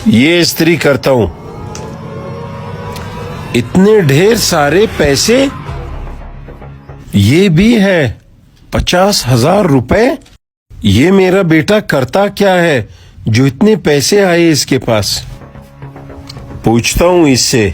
ये इस्त्री करता हूँ। इतने ढेर सारे पैसे, ये भी है 50,000 रुपए। ये मेरा बेटा करता क्या है जो इतने पैसे आए इसके पास? पूछता हूँ इससे।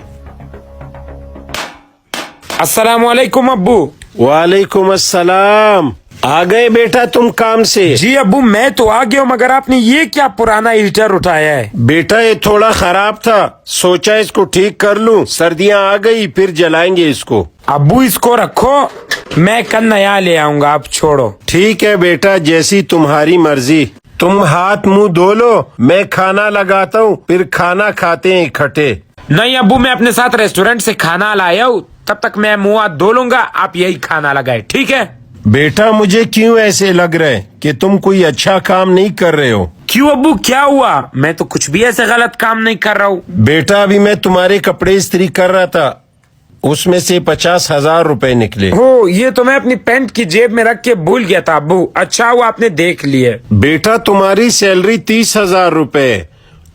अस्सलामुअलैकुम अब्बू। वालेकुम अस्सलाम। आ गए बेटा तुम काम से? जी अब्बू मैं तो आ गया हूँ, मगर आपने ये क्या पुराना हीटर उठाया है? बेटा ये थोड़ा खराब था, सोचा इसको ठीक कर लूं। सर्दियां आ गई फिर जलाएंगे इसको। अब्बू इसको रखो, मैं कल नया ले आऊंगा, आप छोड़ो। ठीक है बेटा, जैसी तुम्हारी मर्जी। तुम हाथ मुंह धो लो, मैं खाना लगाता हूँ, फिर खाना खाते हैं इकट्ठे। नहीं अब्बू, मैं अपने साथ रेस्टोरेंट से खाना लाया हूँ, तब तक मैं मुंह हाथ धो लूंगा, आप यही खाना लगाए, ठीक है? बेटा मुझे क्यों ऐसे लग रहा है कि तुम कोई अच्छा काम नहीं कर रहे हो? क्यों अब्बू, क्या हुआ? मैं तो कुछ भी ऐसे गलत काम नहीं कर रहा हूँ। बेटा अभी मैं तुम्हारे कपड़े इस्त्री कर रहा था, उसमें से 50,000 रुपए निकले। हो, ये तो मैं अपनी पैंट की जेब में रख के भूल गया था अब्बू, अच्छा हुआ आपने देख लिए। बेटा तुम्हारी सैलरी 30,000 रुपए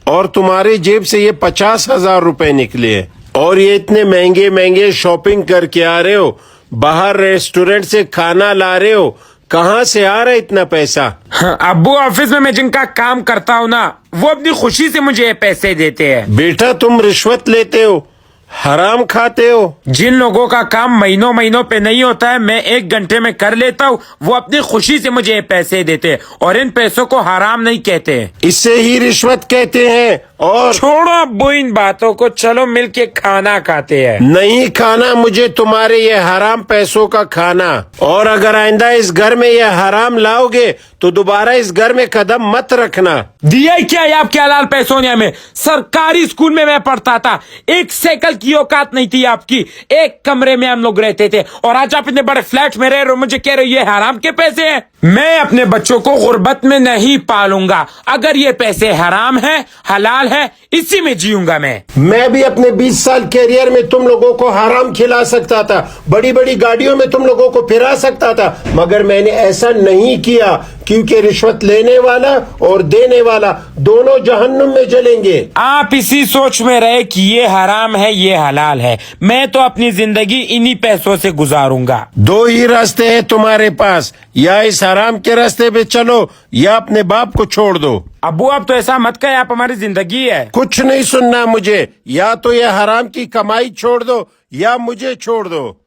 और तुम्हारी जेब से ये 50,000 रुपए निकले, और ये इतने महंगे महंगे शॉपिंग करके आ रहे हो, बाहर रेस्टोरेंट से खाना ला रहे हो, कहाँ से आ रहा है इतना पैसा? हाँ, अब्बू ऑफिस में मैं जिनका काम करता हूँ ना, वो अपनी खुशी से मुझे ये पैसे देते हैं। बेटा तुम रिश्वत लेते हो, हराम खाते हो। जिन लोगों का काम महीनों महीनों पे नहीं होता है, मैं 1 घंटे में कर लेता हूँ, वो अपनी खुशी से मुझे ये पैसे देते हैं, और इन पैसों को हराम नहीं कहते हैं, इससे ही रिश्वत कहते हैं। और छोड़ो अब्बू इन बातों को, चलो मिलके खाना खाते हैं। नहीं खाना मुझे तुम्हारे ये हराम पैसों का खाना, और अगर आइंदा इस घर में ये हराम लाओगे तो दोबारा इस घर में कदम मत रखना। दिया ही क्या है आपके हलाल पैसों ने हमें? सरकारी स्कूल में मैं पढ़ता था, 1 साइकिल की औकात नहीं थी आपकी, 1 कमरे में हम लोग रहते थे, और आज आप इतने बड़े फ्लैट में रह रहे हो, मुझे कह रहे हो ये हराम के पैसे हैं? मैं अपने बच्चों को गुर्बत में नहीं पालूंगा, अगर ये पैसे हराम है हलाल है, इसी में जीऊंगा मैं भी अपने 20 साल कैरियर में तुम लोगों को हराम खिला सकता था, बड़ी बड़ी गाड़ियों में तुम लोगों को फिरा सकता था, मगर मैंने ऐसा नहीं किया, क्योंकि रिश्वत लेने वाला और देने वाला दोनों जहन्नुम में जलेंगे। आप इसी सोच में रहे कि ये हराम है ये हलाल है, मैं तो अपनी जिंदगी इन्हीं पैसों से गुजारूंगा। 2 ही रास्ते हैं तुम्हारे पास, या इस हराम के रास्ते पे चलो या अपने बाप को छोड़ दो। अब्बू आप तो ऐसा मत कहे, आप हमारी जिंदगी है। कुछ नहीं सुनना मुझे, या तो ये हराम की कमाई छोड़ दो या मुझे छोड़ दो।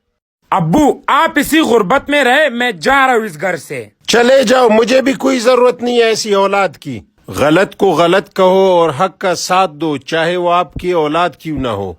अब्बू आप इसी गुर्बत में रहे, मैं जा रहा हूँ इस घर से। चले जाओ, मुझे भी कोई जरूरत नहीं है ऐसी औलाद की। गलत को गलत कहो और हक का साथ दो, चाहे वो आपकी औलाद क्यों ना हो।